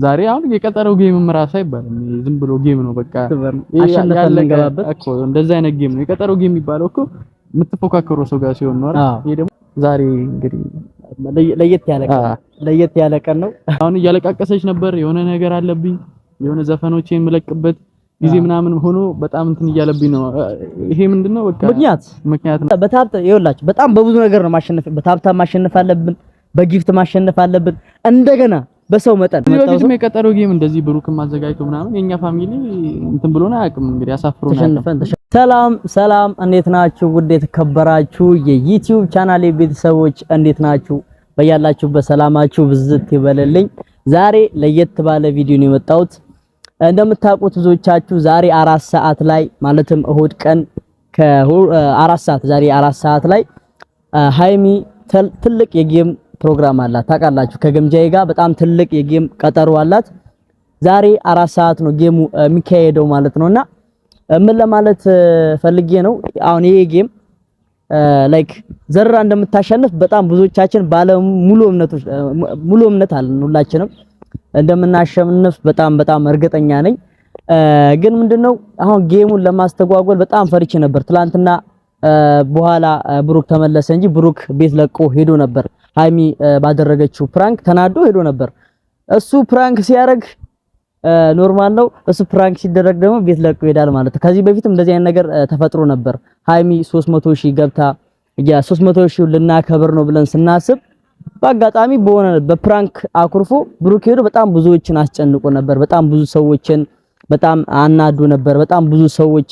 ዛሬ አሁን የቀጠረው ጌም ራሱ አይባልም ዝም ብሎ ጌም ነው በቃ አሸነፈን እንገባበት እኮ እንደዛ አይነት ጌም ነው የቀጠረው ጌም የሚባለው እኮ የምትፎካከረው ሰው ጋር ሲሆን ነው አይደል ይሄ ደግሞ ዛሬ እንግዲህ ለየት ያለ ቀን ነው አሁን እያለቃቀሰች ነበር የሆነ ነገር አለብኝ የሆነ ዘፈኖቼን የምለቅበት ጊዜ ምናምን ሆኖ በጣም እንትን እያለብኝ ነው ይሄ ምንድነው በቃ ምክንያት በታብታ ይኸውላችሁ በጣም በብዙ ነገር ነው ማሸነፍ በታብታ ማሸነፍ አለብን በጊፍት ማሸነፍ አለብን እንደገና በሰው መጠን በፊትም የቀጠረው ጌም እንደዚህ ብሩክ ማዘጋጅቶ ምናምን የኛ ፋሚሊ እንትን ብሎና አያውቅም እንግዲህ አሳፍሮና ሰላም እንዴት ናችሁ ውድ የተከበራችሁ የዩቲዩብ ቻናሌ ቤተሰቦች እንዴት ናችሁ በያላችሁበት ሰላማችሁ ብዝት ይበልልኝ ዛሬ ለየት ባለ ቪዲዮ ነው የመጣሁት እንደምታውቁት ብዙዎቻችሁ ዛሬ 4 ሰዓት ላይ ማለትም እሁድ ቀን ከ4 ሰዓት ዛሬ 4 ሰዓት ላይ ሃይሚ ትልቅ የጌም ፕሮግራም አላት ታውቃላችሁ ከገምጃዬ ጋር በጣም ትልቅ የጌም ቀጠሮ አላት ዛሬ 4 ሰዓት ነው ጌሙ የሚካሄደው ማለት ነውና ምን ለማለት ፈልጌ ነው አሁን ይሄ ጌም ላይክ ዘራ እንደምታሸንፍ በጣም ብዙዎቻችን ባለ ሙሉ እምነት አለን ሁላችንም እንደምናሸንፍ በጣም እርግጠኛ ነኝ ግን ምንድነው አሁን ጌሙን ለማስተጓጎል በጣም ፈርቼ ነበር ትላንትና በኋላ ብሩክ ተመለሰ እንጂ ብሩክ ቤት ለቆ ሄዶ ነበር ሃይሚ ባደረገችው ፕራንክ ተናዶ ሄዶ ነበር እሱ ፕራንክ ሲያረግ ኖርማል ነው እሱ ፕራንክ ሲደረግ ደግሞ ቤት ለቆ ይሄዳል ማለት ነው ከዚህ በፊትም እንደዚህ አይነት ነገር ተፈጥሮ ነበር ሃይሚ 300,000 ገብታ ያ 300,000 ልናከብር ነው ብለን ስናስብ በአጋጣሚ በሆነ በፕራንክ አኩርፎ ብሩክ ሄዶ በጣም ብዙዎችን አስጨንቆ ነበር በጣም ብዙ ሰዎችን በጣም አናዶ ነበር በጣም ብዙ ሰዎች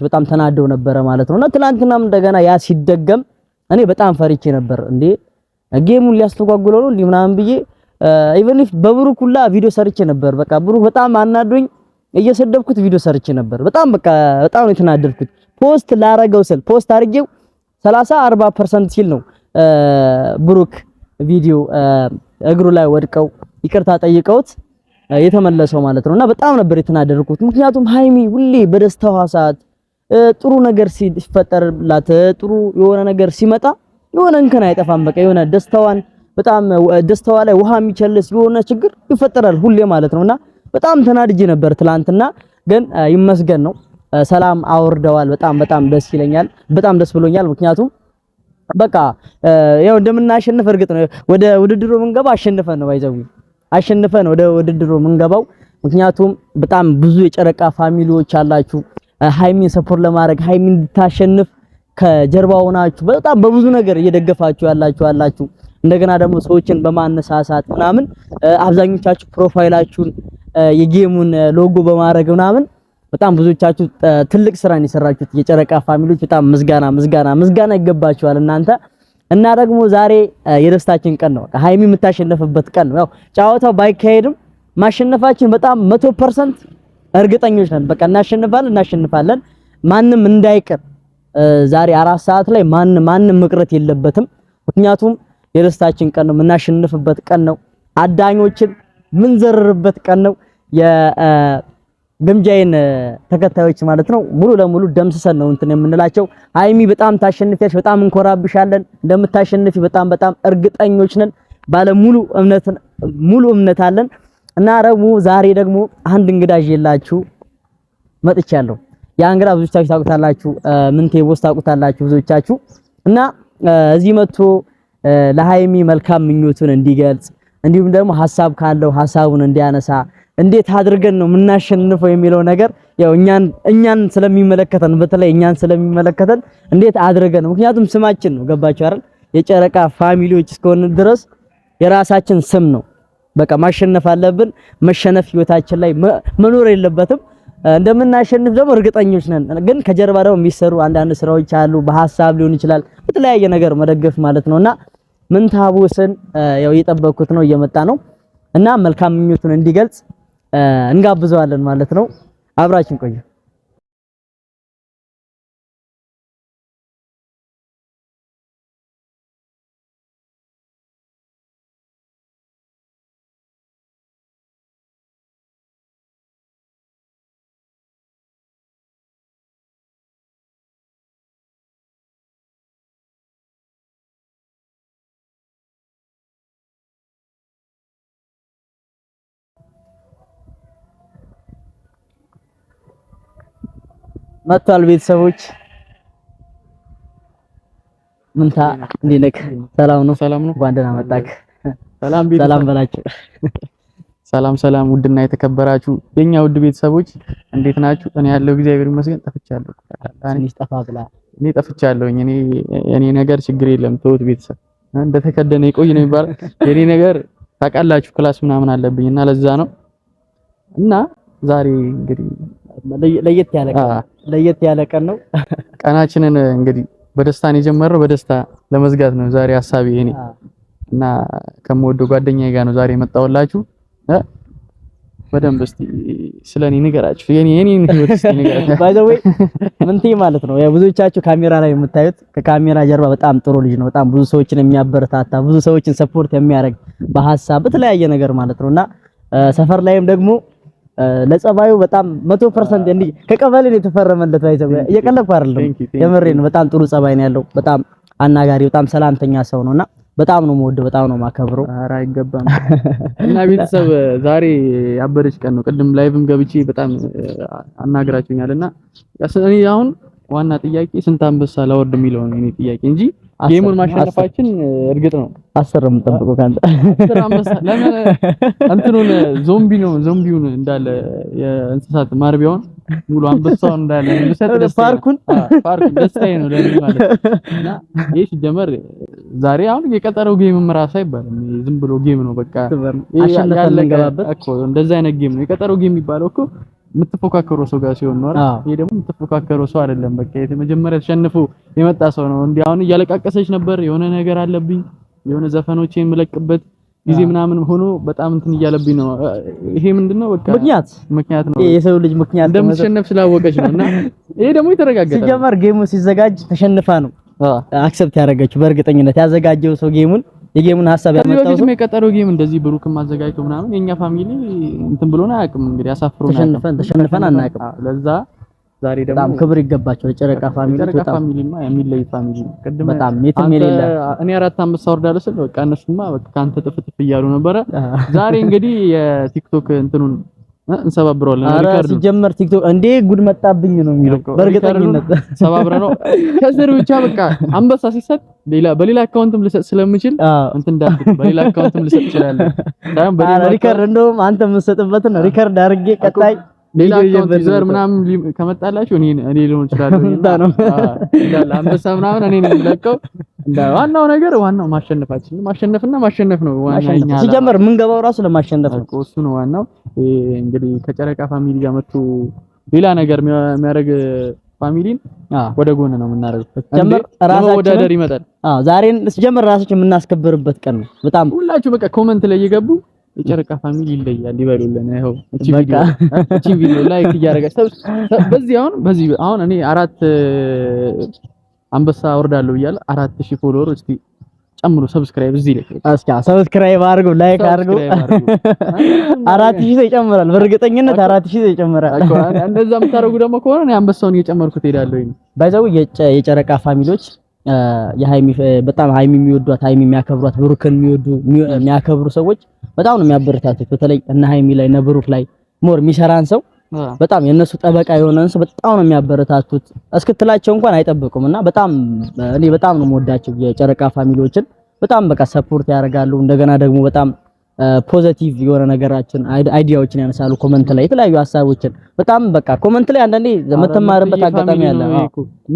በጣም ተናደው ነበር ማለት ነውና ትላንትናም እንደገና ያ ሲደገም እኔ በጣም ፈርቼ ነበር እንዴ ጌሙን ሊያስተጓጉለው ነው እንዴ ምናምን ብዬ ኢቭን ኢፍ በብሩክ ሁላ ቪዲዮ ሰርቼ ነበር በቃ ብሩክ በጣም አናዶኝ እየሰደብኩት ቪዲዮ ሰርቼ ነበር በጣም ነው የተናደድኩት ፖስት ላረገው ስል ፖስት አርጌው 30-40% ሲል ነው ብሩክ ቪዲዮ እግሩ ላይ ወድቀው ይቅርታ ጠይቀውት የተመለሰው ማለት ነውና በጣም ነበር የተናደድኩት ምክንያቱም ሃይሚ ሁሌ በደስታዋ ሰዓት ጥሩ ነገር ሲፈጠርላት ጥሩ የሆነ ነገር ሲመጣ የሆነ እንከን አይጠፋም በቃ የሆነ ደስታዋ ላይ ውሃ የሚቸልስ የሆነ ችግር ይፈጠራል ሁሌ ማለት ነውና በጣም ተናድጄ ነበር ትላንትና ግን ይመስገን ነው ሰላም አወርደዋል በጣም ደስ ይለኛል በጣም ደስ ብሎኛል ምክንያቱም በቃ ያው እንደምናሸንፍ እርግጥ ነው ወደ ውድድሩ መንገባ አሸንፈን ወደ ውድድሩ መንገባው ምክንያቱም በጣም ብዙ የጨረቃ ፋሚሊዎች አላችሁ ሃይሚን ሰፖርት ለማድረግ ሃይሚን እንድታሸንፍ ከጀርባው ናችሁ በጣም በብዙ ነገር እየደገፋችሁ አላችሁ እንደገና ደግሞ ሰዎችን በማነሳሳት ምናምን አብዛኞቻችሁ ፕሮፋይላችሁን የጌሙን ሎጎ በማድረግ ምናምን በጣም ብዙዎቻችሁ ትልቅ ስራን የሰራችሁት የጨረቃ ፋሚሊዎች በጣም ምስጋና ይገባችኋል እናንተ እና ደግሞ ዛሬ የደስታችን ቀን ነው ሃይሚ የምታሸንፍበት ቀን ነው ያው ጫዋታው ባይካሄድም ማሸነፋችን በጣም 100% እርግጠኞች ነን በቃ እናሸንፋለን ማንም እንዳይቀር ዛሬ 4 ሰዓት ላይ ማንም መቅረት የለበትም ምክንያቱም የደስታችን ቀን ነው የምናሸንፍበት ቀን ነው አዳኞችን ምንዘርርበት ቀን ነው የገምጃዬን ተከታዮች ማለት ነው ሙሉ ለሙሉ ደምስሰን ነው እንትን የምንላቸው ሃይሚ በጣም ታሸንፊያለሽ በጣም እንኮራብሻለን እንደምታሸንፊ በጣም እርግጠኞች ነን ባለ ሙሉ እምነት አለን እና ዛሬ ደግሞ አንድ እንግዳ ይዤላችሁ መጥቻለሁ ያ እንግዳ ብዙዎቻችሁ ታውቁታላችሁ ምንቴ ቦስ ታውቁታላችሁ ብዙዎቻችሁ እና እዚህ መጥቶ ለሃይሚ መልካም ምኞቱን እንዲገልጽ እንዲሁም ደግሞ ሐሳብ ካለው ሐሳቡን እንዲያነሳ እንዴት አድርገን ነው የምናሸንፈው የሚለው ነገር ያው እኛን ስለሚመለከተን በተለይ እኛን ስለሚመለከተን እንዴት አድርገን ምክንያቱም ስማችን ነው ገባችሁ አይደል የጨረቃ ፋሚሊዎች እስከሆነ ድረስ የራሳችን ስም ነው በቃ ማሸነፍ አለብን መሸነፍ ህይወታችን ላይ መኖር የለበትም እንደምናሸንፍ ደግሞ እርግጠኞች ነን ግን ከጀርባ ደግሞ የሚሰሩ አንዳንድ ስራዎች አሉ በሐሳብ ሊሆን ይችላል በተለያየ ነገር መደገፍ ማለት ነውና ምንታቦስን ያው እየጠበኩት ነው እየመጣ ነው እና መልካም ምኞቱን እንዲገልጽ እንጋብዘዋለን ማለት ነው አብራችን ቆዩ መጥቷል። ቤተሰቦች ምንታ እንዴት ነህ? ሰላም ነው? ሰላም ነው። እንኳን ደህና መጣህ። ሰላም በላችሁ። ሰላም ውድና የተከበራችሁ የኛ ውድ ቤተሰቦች እንዴት ናችሁ? እኔ ያለው እግዚአብሔር ይመስገን። ጠፍቻለሁ። ትንሽ ጠፋ ብላ እኔ ጠፍቻለሁኝ። እኔ ነገር ችግር የለም ተውት። ቤተሰብ እንደተከደነ ይቆይ ነው የሚባለው። የኔ ነገር ታውቃላችሁ ክላስ ምናምን አለብኝ እና ለዛ ነው። እና ዛሬ እንግዲህ ለየት ያለ ቀን ነው። ቀናችንን እንግዲህ በደስታን የጀመረው በደስታ ለመዝጋት ነው ዛሬ ሐሳቤ እኔ እና ከምወደው ጓደኛዬ ጋር ነው ዛሬ የመጣሁላችሁ። በደንብ እስቲ ስለኔ ንገራችሁ። የኔ ህይወት እስቲ ንገራችሁ። ባይ ዘ ዌይ ምንቴ ማለት ነው ያው ብዙዎቻችሁ ካሜራ ላይ የምታዩት ከካሜራ ጀርባ በጣም ጥሩ ልጅ ነው። በጣም ብዙ ሰዎችን የሚያበረታታ ብዙ ሰዎችን ሰፖርት የሚያደርግ በሐሳብ በተለያየ ነገር ማለት ነውና ሰፈር ላይም ደግሞ ለጸባዩ በጣም 100% እንዴ ከቀበሌ ነው የተፈረመለት። ባይ ዘ ዌይ እየቀለድኩ አይደለም፣ የምሬን። በጣም ጥሩ ጸባይ ነው ያለው። በጣም አናጋሪ፣ በጣም ሰላምተኛ ሰው ነውና በጣም ነው የምወደው፣ በጣም ነው የማከብረው። ኧረ አይገባም። እና ቤተሰብ ዛሬ ያበረች ቀን ነው። ቅድም ላይቭም ገብቼ በጣም አናግራችሁኛልና እኔ አሁን ዋና ጥያቄ ስንት አንበሳ ላወርድ የሚለው ነው የኔ ጥያቄ እንጂ ጌሙን ማሸነፋችን እርግጥ ነው። 10 የምጠብቀው ካንተ 10 አንበሳ ለምን እንትኑን ዞምቢውን እንዳለ የእንስሳት ማርቢያውን ሙሉ አንበሳውን እንዳለ ልሰጥ ፓርኩን ደስታዬ ነው ለኔ ማለት እና ይሄ ሲጀመር ዛሬ አሁን የቀጠረው ጌም ራሱ አይባልም። ዝም ብሎ ጌም ነው በቃ አሸነፈን እንገባበት እኮ እንደዛ አይነት ጌም ነው። የቀጠረው ጌም የሚባለው እኮ የምትፎካከረው ሰው ጋር ሲሆን ነው አይደል? ይሄ ደግሞ የምትፎካከረው ሰው አይደለም። በቃ የመጀመሪያ ተሸንፎ የመጣ ሰው ነው። እንዲህ አሁን እያለቃቀሰች ነበር። የሆነ ነገር አለብኝ የሆነ ዘፈኖቼን የምለቅበት ጊዜ ምናምን ሆኖ በጣም እንትን እያለብኝ ነው። ይሄ ምንድነው በቃ ምክንያት ነው። የሰው ልጅ ምክንያት እንደምትሸነፍ ስላወቀች ነውና ይሄ ደግሞ የተረጋገጠ ነው። ሲጀመር ጌሙ ሲዘጋጅ ተሸንፋ ነው አክሰፕት ያደረገችው። በእርግጠኝነት ያዘጋጀው ሰው የጌሙን ሐሳብ ያመጣው ነው። የቀጠረው ጌም እንደዚህ ብሩክም አዘጋጅቶ ምናምን የኛ ፋሚሊ እንትን ብሎና አያውቅም። እንግዲህ አሳፍሮና ተሸንፈን አናውቅም። ለዛ ዛሬ ደግሞ በጣም ክብር ይገባቸው የጨረቃ ፋሚሊዎች። በጣም ፋሚሊማ የሚለይ ፋሚሊ ቅድም በጣም የትም የሌለ እኔ 4 አንበሳ ወርዳለሁ ስል በቃ እነሱማ በቃ ካንተ ጥፍጥፍ እያሉ ነበረ። ዛሬ እንግዲህ የቲክቶክ እንትኑን እንሰባብረዋለን። ሪካርዶ ሲጀመር ቲክቶክ እንዴ ጉድ መጣብኝ ነው የሚለው በእርግጠኝነት ሰባብረ ነው። ከስር ብቻ በቃ አንበሳ ሲሰጥ በሌላ አካውንትም ልሰጥ ስለምችል እንትን እንዳትል በሌላ አካውንትም ልሰጥ ይችላል። ታም ሪካርድ እንደውም አንተ የምትሰጥበትን ሪካርድ አድርጌ ቀጣይ ሌላ አካውንት ዩዘር ምናምን ከመጣላችሁ እኔ ሊሆን ይችላል እንዳለ አንበሳ ምናምን እኔ ነው የምለቀው። ዋናው ነገር ዋናው ማሸነፍና ማሸነፍ ነው። ዋናኛ ሲጀመር ምን ገባው ራሱ ለማሸነፍ ነው። እሱ ነው ዋናው። እንግዲህ ከጨረቃ ፋሚሊ ጋር መጥቶ ሌላ ነገር የሚያደርግ ፋሚሊን ወደ ጎን ነው የምናደርገው። ሲጀመር ራሳችን ይመጣል። ዛሬን ሲጀመር ራሳችን የምናስከብርበት ቀን ነው። በጣም ሁላችሁ በቃ ኮሜንት ላይ እየገቡ የጨረቃ ፋሚሊ ይለያል ይበሉልን። ይሄው እቺ ቪዲዮ ላይክ እያደረጋችሁ በዚህ አሁን እኔ 4 አንበሳ ወርዳለሁ ብያለሁ። 4000 ፎሎወር እስቲ ጨምሩ። ሰብስክራይብ እዚህ ላይ እስኪ ሰብስክራይብ አድርጉ፣ ላይክ አድርጉ። 4000 ሰው ይጨምራል። በእርግጠኝነት 4000 ሰው ይጨምራል። እንደዛ የምታደርጉ ደግሞ ከሆነ እኔ አንበሳውን እየጨመርኩት ሄዳለሁ። ባይዘው የጨረቃ ፋሚሊዎች በጣም ሃይሚ የሚወዷት ሃይሚ የሚያከብሯት ብሩክን የሚያከብሩ ሰዎች በጣም ነው የሚያበረታቱት። በተለይ እነ ሃይሚ ላይ እነ ብሩክ ላይ ሞር የሚሰራን ሰው በጣም የነሱ ጠበቃ የሆነን ሰው በጣም ነው የሚያበረታቱት። እስክትላቸው እንኳን አይጠብቁምና በጣም እኔ በጣም ነው የምወዳቸው የጨረቃ ፋሚሊዎችን። በጣም በቃ ሰፖርት ያደርጋሉ። እንደገና ደግሞ በጣም ፖዚቲቭ የሆነ ነገራችን አይዲያዎችን ያነሳሉ። ኮሜንት ላይ የተለያዩ ሀሳቦችን በጣም በቃ ኮሜንት ላይ አንዳንዴ የምትማርበት አጋጣሚ አለ።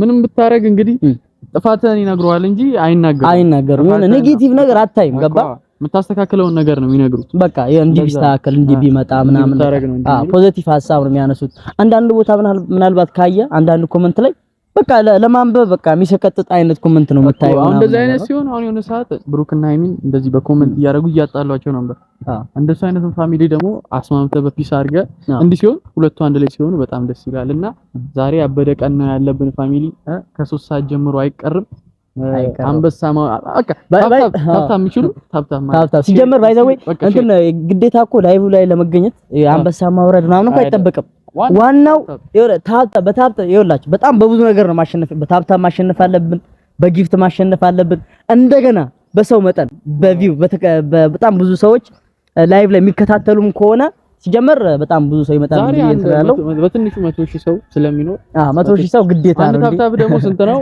ምንም ብታረግ እንግዲህ ጥፋትን ይነግሩዋል እንጂ አይናገሩም። የሆነ ኔጌቲቭ ነገር አታይም። ገባ የምታስተካክለውን ነገር ነው የሚነግሩት። በቃ እንዲህ ቢስተካከል እንዲህ ቢመጣ ምናምን ፖዚቲቭ ሀሳብ ነው የሚያነሱት። አንዳንድ ቦታ ምናልባት ካየ አንዳንድ ኮሜንት ላይ በቃ ለማንበብ በቃ የሚሰቀጥጥ አይነት ኮሜንት ነው የምታየው። አሁን እንደዚህ አይነት ሲሆን አሁን የሆነ ሰዓት ብሩክና ሃይሚን እንደዚህ በኮሜንት እያደረጉ እያጣሏቸው ነበር። እንደሱ አይነት ፋሚሊ ደግሞ አስማምተህ በፒስ አድርገህ እንዲህ ሲሆን ሁለቱ አንድ ላይ ሲሆኑ በጣም ደስ ይላልና ዛሬ አበደ ቀን ነው ያለብን ፋሚሊ። ከ3 ሰዓት ጀምሮ አይቀርም አንበሳ በቃ ታብታ የሚችሉ ታብታ ሲጀምር ባይዘው እንትን ግዴታ እኮ ላይቭ ላይ ለመገኘት አንበሳ ማውረድ ምናምን እንኳን አይጠበቅም። ዋናው በታብታ ይኸውላችሁ በጣም በብዙ ነገር ነው ማሸነፍ። በታብታ ማሸነፍ አለብን፣ በጊፍት ማሸነፍ አለብን። እንደገና በሰው መጠን በቪው በጣም ብዙ ሰዎች ላይቭ ላይ የሚከታተሉም ከሆነ ሲጀመር በጣም ብዙ ሰው ይመጣል ያለው በትንሹ 100,000 ሰው ስለሚኖር 100,000 ሰው ግዴታ ነው። አንድ ታብታብ ደግሞ ስንት ነው?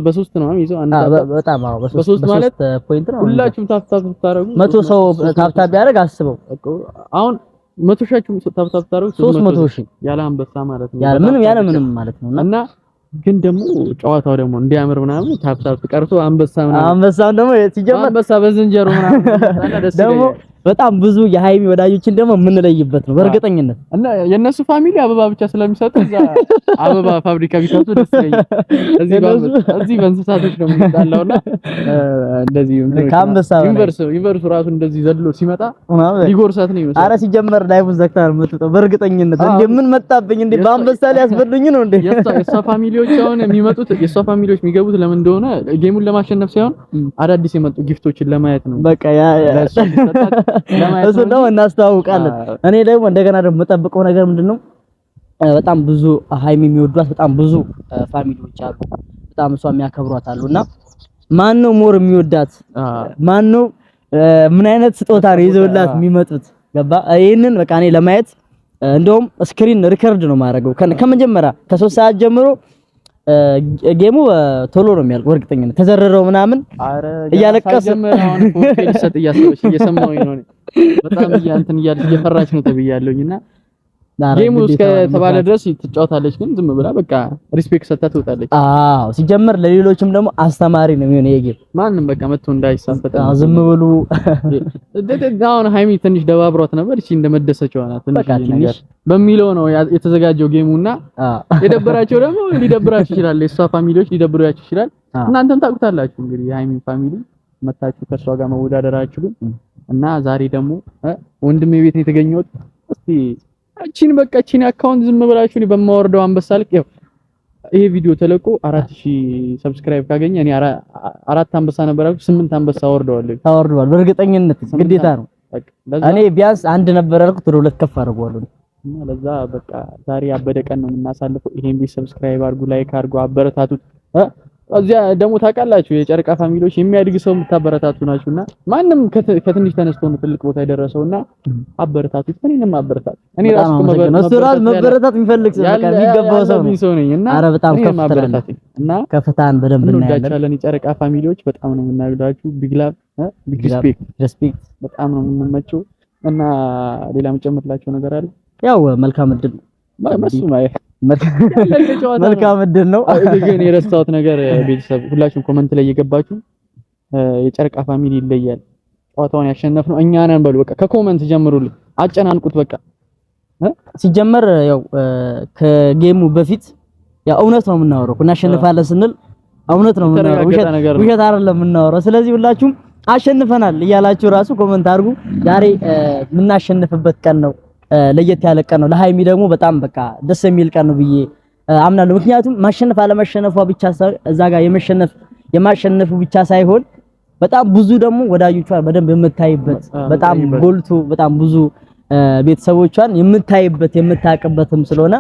በሶስት ነው የሚይዘው አንድ ታብታብ በጣም በሶስት ማለት ፖይንት ነው። ሁላችሁም ታብታብ ታረጉ 100 ሰው ታብታብ ቢያደርግ አስበው አሁን 100,000 ታብታብ ታረጉ 300,000 ያለ አንበሳ ማለት ነው። ያለ ምንም ማለት ነው። እና ግን ደግሞ ጨዋታው ደግሞ እንዲያምር ምናምን ታብታብ ቀርቶ አንበሳ ምናምን አንበሳው ደግሞ ሲጀመር አንበሳ በዝንጀሮ ምናምን ደግሞ በጣም ብዙ የሃይሚ ወዳጆችን ደግሞ የምንለይበት ነው በእርግጠኝነት። እና የነሱ ፋሚሊ አበባ ብቻ ስለሚሰጡ እዛ አበባ ፋብሪካ ቢሰጡ ደስ ይለኛል። እዚህ በእንስሳቶች ነው የሚጣላውና እንደዚህ ከአንበሳ ዩኒቨርስ ራሱ እንደዚህ ዘሎ ሲመጣ ሊጎርሳት ነው ይመስላል። ኧረ ሲጀመር ላይፉን ዘግታ ነው የምትወጣው በእርግጠኝነት። እንዴ ምን መጣብኝ እንዴ በአንበሳ ላይ ያስበሉኝ ነው እንዴ? የሷ ፋሚሊዎች አሁን የሚመጡት የሷ ፋሚሊዎች የሚገቡት ለምን እንደሆነ ጌሙን ለማሸነፍ ሳይሆን አዳዲስ የመጡ ጊፍቶችን ለማየት ነው። በቃ እሱ ነው እናስተዋውቃለን። እኔ ደግሞ እንደገና ደግሞ የምጠብቀው ነገር ምንድነው በጣም ብዙ ሃይሚ የሚወዷት በጣም ብዙ ፋሚሊዎች አሉ፣ በጣም እሷ የሚያከብሯት አሉና ማን ነው ሞር የሚወዳት ማን ነው ምን አይነት ስጦታ ነው ይዘውላት የሚመጡት? ገባ? ይሄንን በቃ እኔ ለማየት እንደውም ስክሪን ሪከርድ ነው ማድረገው ከመጀመሪያ ከ3 ሰዓት ጀምሮ ጌሙ ቶሎ ነው የሚያልቀው እርግጠኛለሁ። ተዘረረው ምናምን እያለቀሰ አሁን ፎቶ ሊሰጥ እያሰበች እየሰማሁኝ ነው። በጣም እንትን እያለች እየፈራች ነው ተብያለሁኝና ጌሙ እስከ ተባለ ድረስ ትጫወታለች፣ ግን ዝም ብላ በቃ ሪስፔክት ሰጥታ ትወጣለች። አዎ ሲጀመር ለሌሎችም ደግሞ አስተማሪ ነው የሚሆነው የጌም ማንም በቃ መጥቶ እንዳይሳፈጥ ዝም ብሉ። አሁን ሃይሚ ትንሽ ደባብሯት ነበር። እቺ እንደመደሰችው ናት ትንሽ በሚለው ነው የተዘጋጀው ጌሙና የደበራቸው ደግሞ ሊደብራችሁ ይችላል። የሷ ፋሚሊዎች ሊደብራችሁ ይችላል። እናንተም ታውቁታላችሁ እንግዲህ የሃይሚ ፋሚሊ መታችሁ ከሷ ጋር መወዳደራችሁ እና ዛሬ ደግሞ ወንድሜ ቤት ነው የተገኘሁት። እስቲ እቺን በቃ እቺን አካውንት ዝም ብላችሁ እኔ በማወርደው አንበሳ ልክ ይሄ ቪዲዮ ተለቆ 4000 ሰብስክራይብ ካገኘ እኔ 4 አንበሳ ነበራችሁ 8 አንበሳ አወርደዋለሁ። ታወርደዋል በእርግጠኝነት ግዴታ ነው። እኔ ቢያንስ አንድ ነበር ያልኩት ወደ 2 ከፍ አድርጓለሁ እና ለዛ በቃ ዛሬ ያበደ ቀን ነው የምናሳልፈው። ይሄን ቪዲዮ ሰብስክራይብ አድርጉ፣ ላይክ አድርጉ፣ አበረታቱት። እዚያ ደግሞ ታውቃላችሁ የጨረቃ ፋሚሊዎች የሚያድግ ሰው የምታበረታቱ ናችሁና ማንም ከትንሽ ተነስቶ ነው ትልቅ ቦታ የደረሰውና አበረታቱት። እኔንም አበረታቱ። እኔ ራሱ መበረታት የሚፈልግ ሰው በቃ የሚገባው ሰው ነኝና ኧረ በጣም ከፍታና ከፍታን በደንብ እናያለን። የጨረቃ ፋሚሊዎች በጣም ነው የምናግዳችሁ። ቢግ ላቭ ቢግ ሪስፔክት በጣም ነው የምንመቸው እና ሌላ መጨመርላችሁ ነገር አለ? ያው መልካም እድል መልካም እድል ነው። ግን የረሳሁት ነገር ቤተሰብ ሁላችሁም ኮመንት ላይ እየገባችሁ የጨረቃ ፋሚሊ ይለያል፣ ጨዋታውን ያሸነፍነው እኛ ነን በሉ። በቃ ከኮመንት ጀምሩልኝ፣ አጨናንቁት። በቃ ሲጀመር ያው ከጌሙ በፊት ያው እውነት ነው የምናወራው። እናሸንፋለን ስንል እውነት ነው የምናወራው፣ ውሸት አይደለም የምናወራው። ስለዚህ ሁላችሁም አሸንፈናል እያላችሁ ራሱ ኮመንት አድርጉ። ዛሬ የምናሸንፍበት ቀን ነው፣ ለየት ያለ ቀን ነው። ለሃይሚ ደግሞ በጣም በቃ ደስ የሚል ቀን ነው ብዬ አምናለሁ። ምክንያቱም ማሸነፍ አለመሸነፏ ብቻ እዛ ጋር የማሸነፉ ብቻ ሳይሆን በጣም ብዙ ደግሞ ወዳጆቿን በደንብ የምታይበት በጣም ጎልቶ በጣም ብዙ ቤተሰቦቿን የምታይበት የምታቀበትም ስለሆነ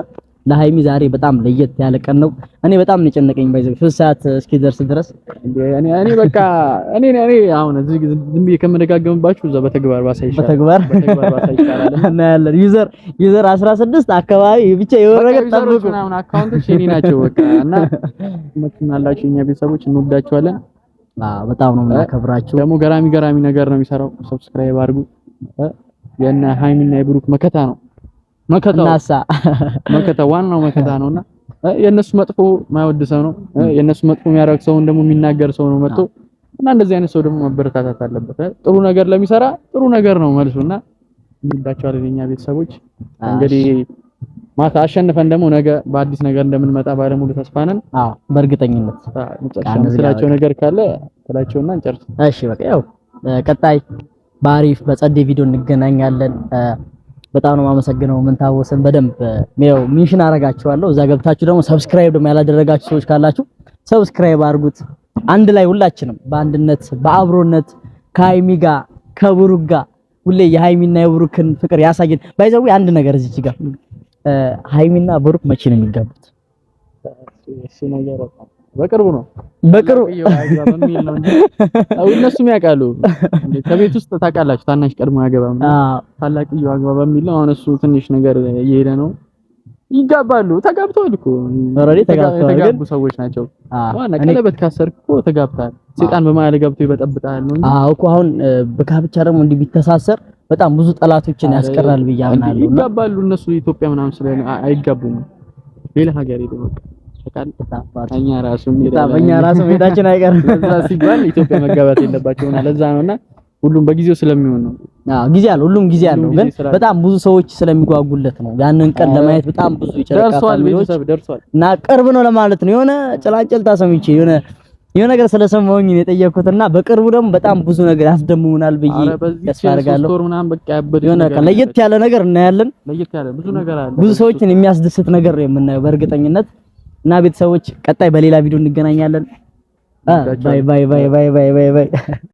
ለሃይሚ ዛሬ በጣም ለየት ያለ ቀን ነው። እኔ በጣም ነው የጨነቀኝ ባይዘው 3 ሰዓት እስኪደርስ ድረስ እኔ በቃ እኔ አሁን እዚህ ዝም ብዬ ከመደጋገምባችሁ እዛ በተግባር ባሳይሻለሁ። በተግባር ባሳይሻለሁ እና ያለ ዩዘር 16 አካባቢ ብቻ የወረቀ ጠብቁ ምናምን አካውንቶች የኔ ናቸው በቃ እና መጥናላችሁ እኛ ቤተሰቦች እንወዳችኋለን። በጣም ነው የምናከብራችሁ። ደግሞ ገራሚ ነገር ነው የሚሰራው። ሰብስክራይብ አድርጉ። የነ ሃይሚና የብሩክ መከታ ነው መከታ ዋናው መከታ ነውና የነሱ መጥፎ ማይወድ ሰው ነው። የነሱ መጥፎ የሚያደርግ ሰውን ደግሞ የሚናገር ሰው ነው መጥቶ እና እንደዚህ አይነት ሰው ደግሞ መበረታታት አለበት። ጥሩ ነገር ለሚሰራ ጥሩ ነገር ነው መልሱና እንወዳችኋለን የኛ ቤተሰቦች። እንግዲህ ማታ አሸንፈን ደግሞ ነገ በአዲስ ነገር እንደምንመጣ ባለሙሉ ተስፋ ነን። በእርግጠኝነት ስላቸው ነገር ካለ ስላቸውና እንጨርስ። እሺ በቃ ያው ቀጣይ በአሪፍ በጸዴ ቪዲዮ እንገናኛለን። በጣም ነው የማመሰግነው። ምን ታወሰን በደንብ ነው ሚሽን አረጋችኋለሁ። እዛ ገብታችሁ ደግሞ ሰብስክራይብ ደግሞ ያላደረጋችሁ ሰዎች ካላችሁ ሰብስክራይብ አድርጉት። አንድ ላይ ሁላችንም በአንድነት በአብሮነት ከሃይሚ ጋር ከብሩክ ጋር ሁሌ የሃይሚና የብሩክን ፍቅር ያሳየን። ባይዘው አንድ ነገር እዚህ ጋር ሃይሚና ብሩክ መቼ ነው የሚጋቡት? እሺ ነገር በቅርቡ ነው በሚል ነው እንጂ እነሱም ያውቃሉ። ከቤት ውስጥ ታውቃላችሁ ታናሽ ቀድሞ ያገባም ታላቅየው አግባ በሚል ነው። አሁን እሱ ትንሽ ነገር እየሄደ ነው። ይጋባሉ። ተጋብተዋል እኮ ኦሬዲ ተጋቡ ሰዎች ናቸው። ዋና ቀለበት ካሰርክ እኮ ተጋብተሃል። ሰይጣን በመሀል ገብቶ ይበጠብጣል ነው እንጂ እኮ አሁን በጋብቻ ደግሞ እንዲህ ቢተሳሰር በጣም ብዙ ጠላቶችን ያስቀራል ብዬ አምናለሁ። ይጋባሉ እነሱ ኢትዮጵያ ምናምን ስለሆነ አይጋቡም። ሌላ ሀገር ሄደው እኛ ራሱ ሄዳችን አይቀርም። ለዛ ሲባል ኢትዮጵያ መጋባት የለባቸውና ለዛ ነውና ሁሉም በጊዜው ስለሚሆን ነው። ጊዜ አለ፣ ሁሉም ጊዜ አለው። ግን በጣም ብዙ ሰዎች ስለሚጓጉለት ነው ያንን ቀን ለማየት በጣም ብዙ ይጨርቃታል። ደርሷል እና ቅርብ ነው ለማለት ነው። የሆነ ጭላንጭልታ ሰምቼ የሆነ ነገር ስለሰማሁኝ ነው የጠየኩትና በቅርቡ ደግሞ በጣም ብዙ ነገር ያስደምሙናል ብዬ ተስፋ አደርጋለሁ። የሆነ ለየት ያለ ነገር እናያለን። ለየት ያለ ብዙ ነገር አለ። ብዙ ሰዎችን የሚያስደስት ነገር ነው የምናየው በእርግጠኝነት። እና ቤተሰቦች ቀጣይ በሌላ ቪዲዮ እንገናኛለን። ባይ ባይ ባይ ባይ ባይ ባይ